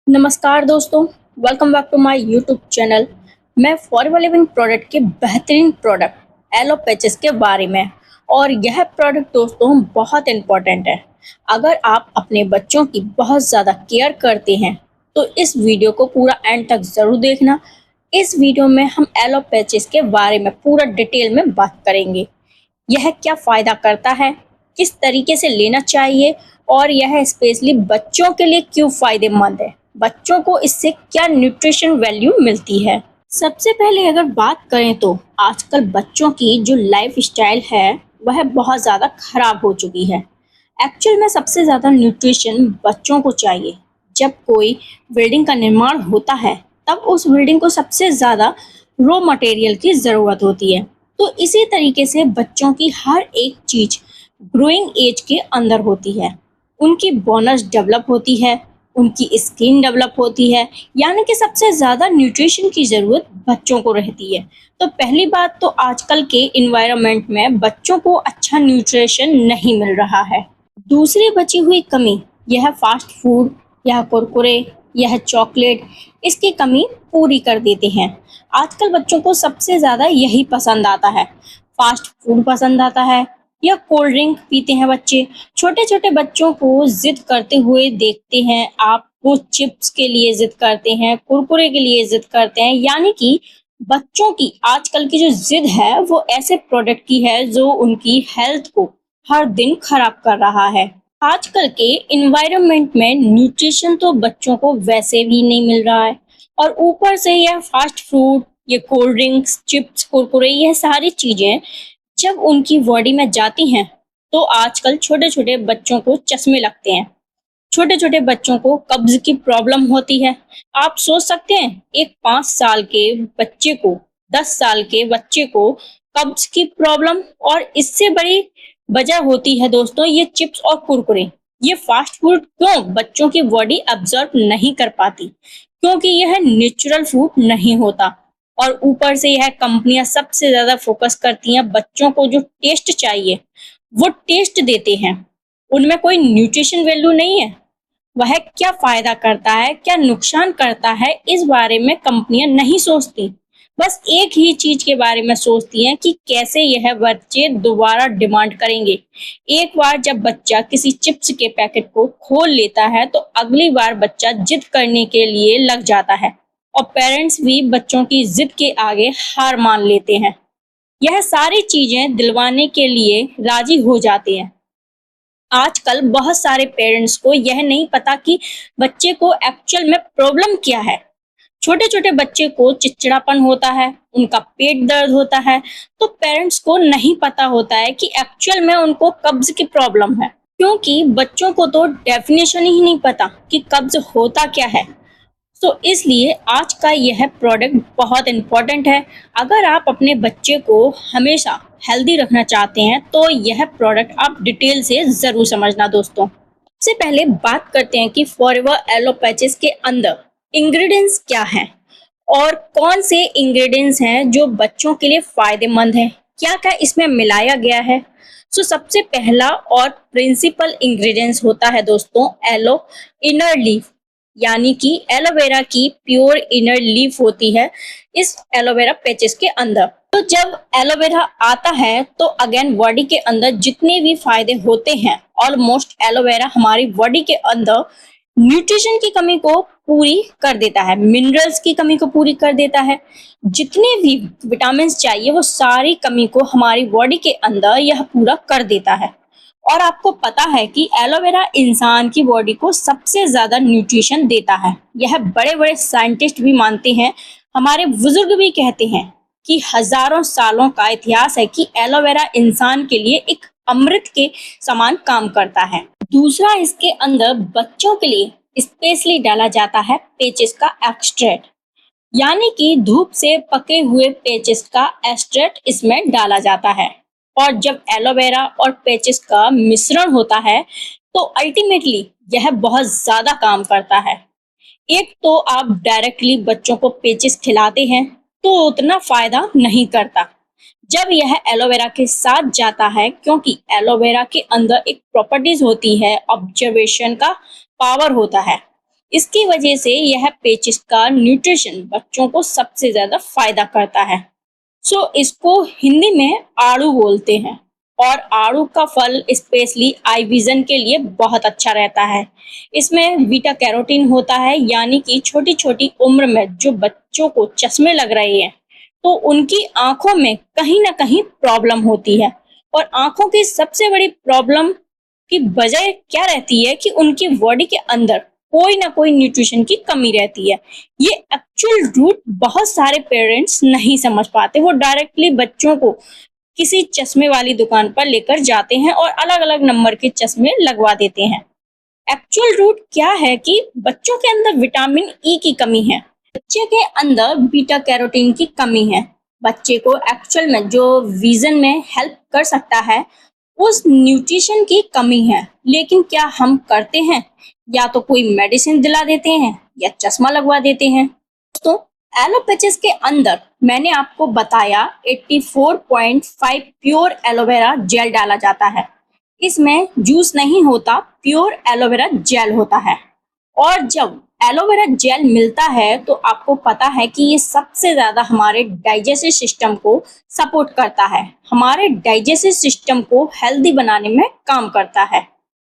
नमस्कार दोस्तों, welcome back to my YouTube channel. मैं फॉरएवर लिविंग प्रोडक्ट के बेहतरीन प्रोडक्ट एलो पैचेस के बारे में और यह प्रोडक्ट दोस्तों बहुत इम्पोर्टेंट है। अगर आप अपने बच्चों की बहुत ज़्यादा केयर करते हैं तो इस वीडियो को पूरा एंड तक ज़रूर देखना। इस वीडियो में हम एलो पैचेस के बारे में पूरा डिटेल में बात करेंगे। यह क्या फ़ायदा करता है, किस तरीके से लेना चाहिए और यह स्पेशली बच्चों के लिए क्यों फ़ायदेमंद है, बच्चों को इससे क्या न्यूट्रिशन वैल्यू मिलती है। सबसे पहले अगर बात करें तो आजकल बच्चों की जो लाइफ स्टाइल है वह बहुत ज़्यादा खराब हो चुकी है। एक्चुअल में सबसे ज़्यादा न्यूट्रिशन बच्चों को चाहिए। जब कोई बिल्डिंग का निर्माण होता है तब उस बिल्डिंग को सबसे ज़्यादा रॉ मटेरियल की ज़रूरत होती है। तो इसी तरीके से बच्चों की हर एक चीज़ ग्रोइंग एज के अंदर होती है। उनकी बोनस डेवलप होती है, उनकी स्किन डेवलप होती है, यानी कि सबसे ज़्यादा न्यूट्रिशन की ज़रूरत बच्चों को रहती है। तो पहली बात तो आजकल के इन्वायरमेंट में बच्चों को अच्छा न्यूट्रिशन नहीं मिल रहा है। दूसरी बची हुई कमी यह फास्ट फूड, यह कुरकुरे, यह चॉकलेट इसकी कमी पूरी कर देते हैं। आजकल बच्चों को सबसे ज़्यादा यही पसंद आता है, फास्ट फूड पसंद आता है या कोल्ड ड्रिंक पीते हैं बच्चे। छोटे-छोटे बच्चों को ज़िद करते हुए देखते हैं आप, वो चिप्स के लिए ज़िद करते हैं, कुरकुरे के लिए ज़िद करते हैं, यानी कि बच्चों की आजकल की जो ज़िद है वो ऐसे प्रोडक्ट की है जो उनकी हेल्थ को हर दिन खराब कर रहा है। आजकल के एनवायरनमेंट में न्यूट्रिशन तो बच्चों को वैसे भी नहीं मिल रहा है और ऊपर से यह फास्ट फूड, ये कोल्ड ड्रिंक्स, चिप्स, कुरकुरे यह सारी चीज़ें जब उनकी बॉडी में जाती हैं तो आजकल छोटे-छोटे बच्चों को चश्मे लगते हैं। छोटे-छोटे बच्चों को कब्ज़ की प्रॉब्लम होती है। आप सोच सकते हैं एक 5 साल के बच्चे को, 10 साल के बच्चे को कब्ज़ की प्रॉब्लम, और इससे बड़ी वजह होती है दोस्तों ये चिप्स और कुरकुरे। ये फास्ट फूड क्यों बच्चों की बॉडी अब्ज़ॉर्ब नहीं कर पाती? क्योंकि यह नेचुरल फूड नहीं होता और ऊपर से यह कंपनियाँ सबसे ज़्यादा फ़ोकस करती हैं बच्चों को जो टेस्ट चाहिए, वो टेस्ट देते हैं। उनमें कोई न्यूट्रिशन वैल्यू नहीं है। वह क्या फ़ायदा करता है, क्या नुकसान करता है, इस बारे में कंपनियाँ नहीं सोचती। बस एक ही चीज़ के बारे में सोचती हैं कि कैसे यह बच्चे दोबारा डिमांड करेंगे। एक बार जब बच्चा किसी चिप्स के पैकेट को खोल लेता है तो अगली बार बच्चा ज़िद करने के लिए लग जाता है और पेरेंट्स भी बच्चों की ज़िद के आगे हार मान लेते हैं। यह सारी चीज़ें दिलवाने के लिए राज़ी हो जाते हैं। आजकल बहुत सारे पेरेंट्स को यह नहीं पता कि बच्चे को एक्चुअल में प्रॉब्लम क्या है। छोटे-छोटे बच्चे को चिड़चिड़ापन होता है, उनका पेट दर्द होता है, तो पेरेंट्स को नहीं पता होता है कि एक्चुअल में उनको कब्ज़ की प्रॉब्लम है। क्योंकि बच्चों को तो डेफिनेशन ही नहीं पता कि कब्ज़ होता क्या है। तो इसलिए आज का यह प्रोडक्ट बहुत इम्पोर्टेंट है। अगर आप अपने बच्चे को हमेशा हेल्दी रखना चाहते हैं तो यह प्रोडक्ट आप डिटेल से ज़रूर समझना दोस्तों। सबसे पहले बात करते हैं कि फॉरएवर एलो पैचेस के अंदर इंग्रेडिएंट्स क्या हैं और कौन से इंग्रेडिएंट्स हैं जो बच्चों के लिए फ़ायदेमंद हैं, क्या-क्या इसमें मिलाया गया है। सबसे पहला और प्रिंसिपल इंग्रेडिएंट्स होता है दोस्तों एलो इनर लीफ, यानी कि एलोवेरा की प्योर इनर लीफ होती है इस एलोवेरा पैचेस के अंदर। तो जब एलोवेरा आता है तो अगेन बॉडी के अंदर जितने भी फायदे होते हैं, ऑलमोस्ट एलोवेरा हमारी बॉडी के अंदर न्यूट्रिशन की कमी को पूरी कर देता है, मिनरल्स की कमी को पूरी कर देता है। जितने भी विटामिन चाहिए वो सारी कमी को हमारी बॉडी के अंदर यह पूरा कर देता है। और आपको पता है कि एलोवेरा इंसान की बॉडी को सबसे ज़्यादा न्यूट्रिशन देता है। यह बड़े-बड़े साइंटिस्ट भी मानते हैं, हमारे बुजुर्ग भी कहते हैं कि हज़ारों सालों का इतिहास है कि एलोवेरा इंसान के लिए एक अमृत के समान काम करता है। दूसरा इसके अंदर बच्चों के लिए स्पेशली डाला जाता है पेचेस का एक्सट्रैक्ट, यानी कि धूप से पके हुए पेचेस का एक्सट्रैक्ट इसमें डाला जाता है। और जब एलोवेरा और पेचेस का मिश्रण होता है तो अल्टीमेटली यह बहुत ज़्यादा काम करता है। एक तो आप डायरेक्टली बच्चों को पेचेस खिलाते हैं तो उतना फ़ायदा नहीं करता। जब यह एलोवेरा के साथ जाता है, क्योंकि एलोवेरा के अंदर एक प्रॉपर्टीज़ होती है, ऑब्जर्वेशन का पावर होता है, इसकी वजह से यह पेचिस का न्यूट्रिशन बच्चों को सबसे ज्यादा फायदा करता है। इसको हिंदी में आड़ू बोलते हैं और आड़ू का फल स्पेशली आई विजन के लिए बहुत अच्छा रहता है। इसमें बीटा कैरोटीन होता है, यानी कि छोटी छोटी उम्र में जो बच्चों को चश्मे लग रहे हैं तो उनकी आंखों में कहीं ना कहीं प्रॉब्लम होती है। और आंखों की सबसे बड़ी प्रॉब्लम की वजह क्या रहती है कि उनकी बॉडी के अंदर कोई ना कोई न्यूट्रिशन की कमी रहती है। ये एक्चुअल रूट बहुत सारे पेरेंट्स नहीं समझ पाते। वो डायरेक्टली बच्चों को किसी चश्मे वाली दुकान पर लेकर जाते हैं और अलग अलग नंबर के चश्मे लगवा देते हैं। एक्चुअल रूट क्या है कि बच्चों के अंदर विटामिन ई की कमी है, बच्चे के अंदर बीटा कैरोटीन की कमी है। बच्चे को एक्चुअल में जो विजन में हेल्प कर सकता है उस न्यूट्रिशन की कमी है। लेकिन क्या हम करते हैं? या तो कोई मेडिसिन दिला देते हैं या चश्मा लगवा देते हैं। तो एलोपैचिस के अंदर मैंने आपको बताया 84.5 प्योर एलोवेरा जेल डाला जाता है। इसमें जूस नहीं होता, प्योर एलोवेरा जेल होता है। और जब एलोवेरा जेल मिलता है तो आपको पता है कि ये सबसे ज्यादा हमारे डाइजेस्टिव सिस्टम को सपोर्ट करता है, हमारे डाइजेस्टिव सिस्टम को हेल्दी बनाने में काम करता है।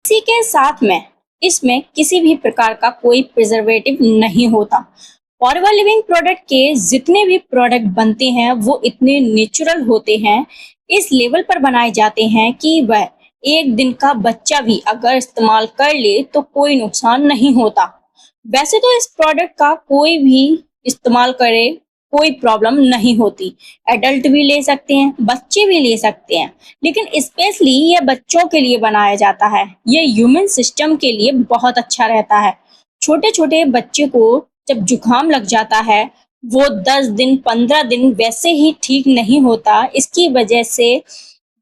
इसी के साथ में इसमें किसी भी प्रकार का कोई प्रिजर्वेटिव नहीं होता। फॉरएवर लिविंग प्रोडक्ट के जितने भी प्रोडक्ट बनते हैं वो इतने नेचुरल होते हैं, इस लेवल पर बनाए जाते हैं कि वह एक दिन का बच्चा भी अगर इस्तेमाल कर ले तो कोई नुकसान नहीं होता। वैसे तो इस प्रोडक्ट का कोई भी इस्तेमाल करे कोई प्रॉब्लम नहीं होती, एडल्ट भी ले सकते हैं, बच्चे भी ले सकते हैं, लेकिन स्पेशली ये बच्चों के लिए बनाया जाता है। ये ह्यूमन सिस्टम के लिए बहुत अच्छा रहता है। छोटे छोटे बच्चे को जब जुकाम लग जाता है वो 10 दिन 15 दिन वैसे ही ठीक नहीं होता। इसकी वजह से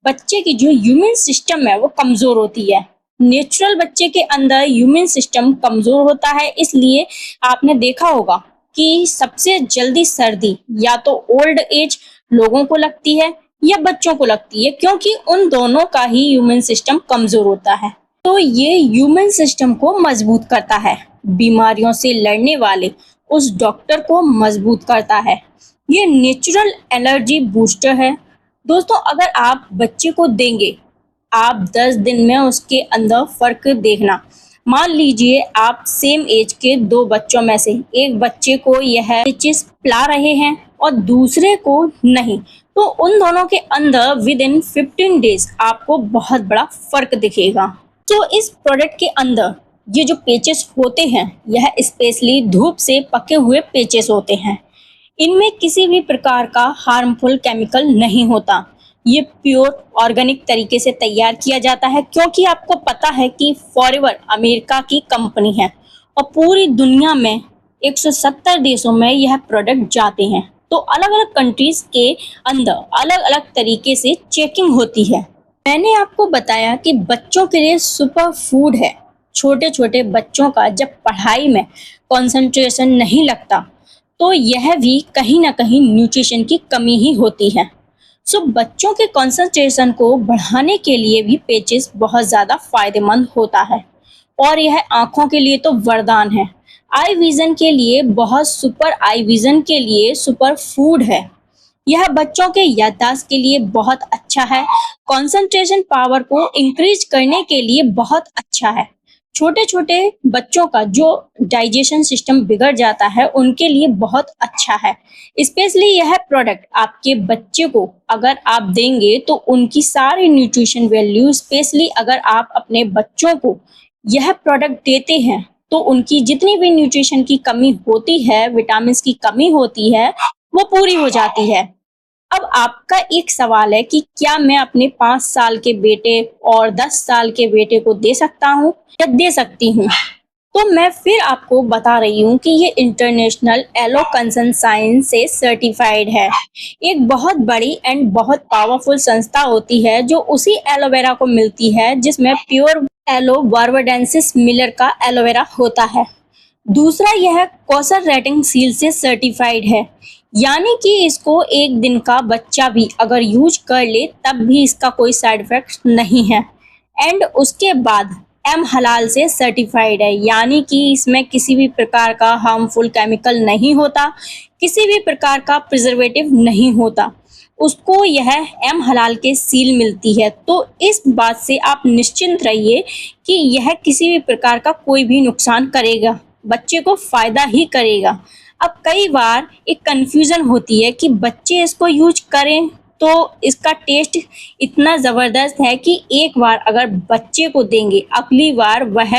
बच्चे की जो ह्यूमन सिस्टम है वो कमजोर होती है। नेचुरल बच्चे के अंदर ह्यूमन सिस्टम कमजोर होता है, इसलिए आपने देखा होगा कि सबसे जल्दी सर्दी या तो ओल्ड एज लोगों को लगती है या बच्चों को लगती है, क्योंकि उन दोनों का ही ह्यूमन सिस्टम कमजोर होता है। तो ये ह्यूमन सिस्टम को मजबूत करता है, बीमारियों से लड़ने वाले उस डॉक्टर को मजबूत करता है। ये नेचुरल एनर्जी बूस्टर है। दोस्तों, अगर आप बच्चे को देंगे, आप 10 दिन में उसके अंदर फर्क देखना। मान लीजिए आप सेम एज के दो बच्चों में से एक बच्चे को यह चीज पिला रहे हैं और दूसरे को नहीं, तो उन दोनों के अंदर विद इन 15 डेज आपको बहुत बड़ा फर्क दिखेगा। तो इस प्रोडक्ट के अंदर ये जो पेचेस होते हैं यह स्पेशली धूप से पके हुए पेचेस होते हैं। इनमें किसी भी प्रकार का हार्मफुल केमिकल नहीं होता। ये प्योर ऑर्गेनिक तरीके से तैयार किया जाता है, क्योंकि आपको पता है कि फॉरएवर अमेरिका की कंपनी है और पूरी दुनिया में 170 देशों में यह प्रोडक्ट जाते हैं। तो अलग अलग कंट्रीज के अंदर अलग अलग तरीके से चेकिंग होती है। मैंने आपको बताया कि बच्चों के लिए सुपर फूड है। छोटे छोटे बच्चों का जब पढ़ाई में कंसंट्रेशन नहीं लगता तो यह भी कहीं ना कहीं न्यूट्रिशन की कमी ही होती है। बच्चों के कंसंट्रेशन को बढ़ाने के लिए भी पेचिस बहुत ज़्यादा फायदेमंद होता है और यह आँखों के लिए तो वरदान है। आई विज़न के लिए बहुत सुपर आई विज़न के लिए सुपर फूड है। यह बच्चों के याददाश्त के लिए बहुत अच्छा है, कंसंट्रेशन पावर को इंक्रीज करने के लिए बहुत अच्छा है। छोटे छोटे बच्चों का जो डाइजेशन सिस्टम बिगड़ जाता है उनके लिए बहुत अच्छा है। स्पेशली यह प्रोडक्ट आपके बच्चे को अगर आप देंगे तो उनकी सारी न्यूट्रिशन वैल्यू, स्पेशली अगर आप अपने बच्चों को यह प्रोडक्ट देते हैं तो उनकी जितनी भी न्यूट्रिशन की कमी होती है, विटामिन की कमी होती है, वो पूरी हो जाती है। अब आपका एक सवाल है कि क्या मैं अपने 5 साल के बेटे और 10 साल के बेटे को दे सकता हूँ या दे सकती हूँ? तो मैं फिर आपको बता रही हूँ कि ये इंटरनेशनल एलो कंसर्न साइंस से सर्टिफाइड है। एक बहुत बड़ी एंड बहुत पावरफुल संस्था होती है जो उसी एलोवेरा को मिलती है जिसमें प्योर एलो बार्बाडेंसिस मिलर का एलोवेरा होता है। दूसरा, यह कौशल रेटिंग सील से सर्टिफाइड है, यानी कि इसको एक दिन का बच्चा भी अगर यूज कर ले तब भी इसका कोई साइड इफेक्ट नहीं है। एंड उसके बाद एम हलाल से सर्टिफाइड है, यानी कि इसमें किसी भी प्रकार का हार्मफुल केमिकल नहीं होता, किसी भी प्रकार का प्रिजर्वेटिव नहीं होता, उसको यह एम हलाल के सील मिलती है। तो इस बात से आप निश्चिंत रहिए कि यह किसी भी प्रकार का कोई भी नुकसान करेगा, बच्चे को फ़ायदा ही करेगा। अब कई बार एक कन्फ्यूज़न होती है कि बच्चे इसको यूज करें तो इसका टेस्ट इतना ज़बरदस्त है कि एक बार अगर बच्चे को देंगे, अगली बार वह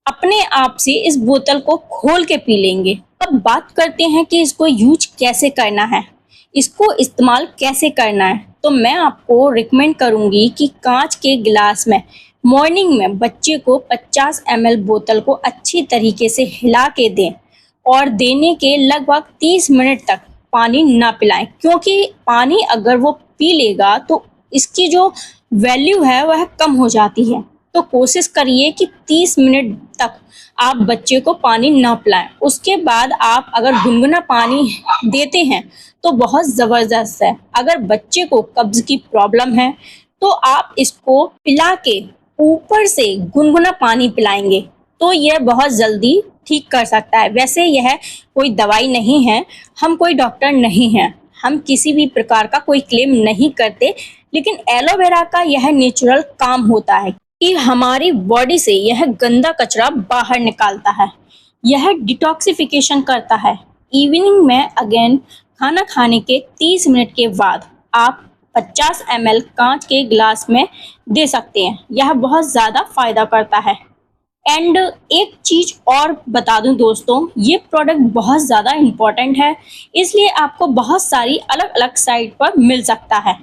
अपने आप से इस बोतल को खोल के पी लेंगे। अब बात करते हैं कि इसको यूज कैसे करना है, इसको इस्तेमाल कैसे करना है। तो मैं आपको रिकमेंड करूँगी कि कांच के गिलास में मॉर्निंग में बच्चे को 50 ml बोतल को अच्छी तरीके से हिला के दें और देने के लगभग 30 मिनट तक पानी ना पिलाएं, क्योंकि पानी अगर वो पी लेगा तो इसकी जो वैल्यू है वह कम हो जाती है। तो कोशिश करिए कि 30 मिनट तक आप बच्चे को पानी ना पिलाएं। उसके बाद आप अगर गुनगुना पानी देते हैं तो बहुत ज़बरदस्त है। अगर बच्चे को कब्ज़ की प्रॉब्लम है तो आप इसको पिला के ऊपर से गुनगुना पानी पिलाएंगे तो यह बहुत जल्दी ठीक कर सकता है। वैसे यह कोई दवाई नहीं है, हम कोई डॉक्टर नहीं हैं, हम किसी भी प्रकार का कोई क्लेम नहीं करते, लेकिन एलोवेरा का यह नेचुरल काम होता है कि हमारी बॉडी से यह गंदा कचरा बाहर निकालता है, यह डिटॉक्सिफिकेशन करता है। इवनिंग में अगेन खाना खाने के 30 मिनट के बाद आप 50 ml कांच के गिलास में दे सकते हैं, यह बहुत ज़्यादा फायदा करता है। एंड एक चीज़ और बता दूं दोस्तों, ये प्रोडक्ट बहुत ज़्यादा इम्पॉर्टेंट है, इसलिए आपको बहुत सारी अलग अलग साइट पर मिल सकता है।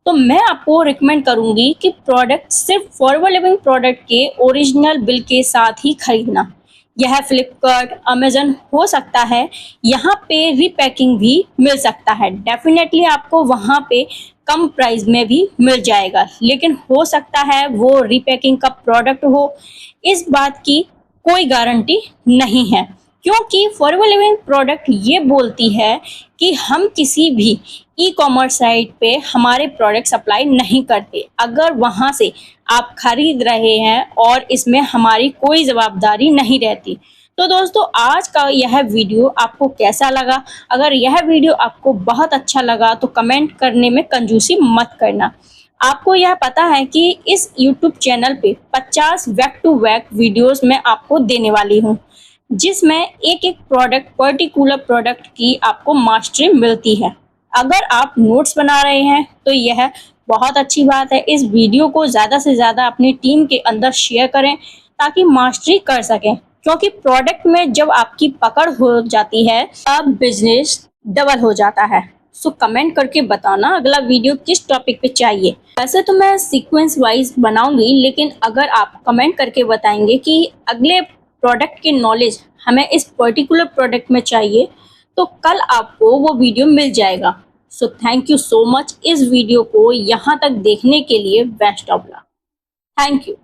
तो मैं आपको रिकमेंड करूंगी कि प्रोडक्ट सिर्फ फॉरएवर लिविंग प्रोडक्ट के ओरिजिनल बिल के साथ ही खरीदना। यह फ्लिपकार्ट, अमेजन हो सकता है, यहाँ पे रीपैकिंग भी मिल सकता है। डेफिनेटली आपको वहाँ पे कम प्राइस में भी मिल जाएगा, लेकिन हो सकता है वो रीपैकिंग का प्रोडक्ट हो, इस बात की कोई गारंटी नहीं है, क्योंकि फॉरएवर लिविंग प्रोडक्ट ये बोलती है कि हम किसी भी ई कॉमर्स साइट पे हमारे प्रोडक्ट सप्लाई नहीं करते। अगर वहाँ से आप खरीद रहे हैं और इसमें हमारी कोई जवाबदारी नहीं रहती। तो दोस्तों, आज का यह वीडियो आपको कैसा लगा? अगर यह वीडियो आपको बहुत अच्छा लगा तो कमेंट करने में कंजूसी मत करना। आपको यह पता है कि इस YouTube चैनल पे 50 बैक टू बैक वीडियोस मैं आपको देने वाली हूँ, जिसमें एक एक प्रोडक्ट, पर्टिकुलर प्रोडक्ट की आपको मास्टरी मिलती है। अगर आप नोट्स बना रहे हैं तो यह बहुत अच्छी बात है। इस वीडियो को ज़्यादा से ज़्यादा अपनी टीम के अंदर शेयर करें ताकि मास्टरी कर सकें, क्योंकि प्रोडक्ट में जब आपकी पकड़ हो जाती है तब बिजनेस डबल हो जाता है। सो कमेंट करके बताना अगला वीडियो किस टॉपिक पे चाहिए। वैसे तो मैं सीक्वेंस वाइज बनाऊंगी, लेकिन अगर आप कमेंट करके बताएंगे कि अगले प्रोडक्ट के नॉलेज हमें इस पर्टिकुलर प्रोडक्ट में चाहिए तो कल आपको वो वीडियो मिल जाएगा। So thank you so much इस वीडियो को यहाँ तक देखने के लिए। Best of luck. Thank you.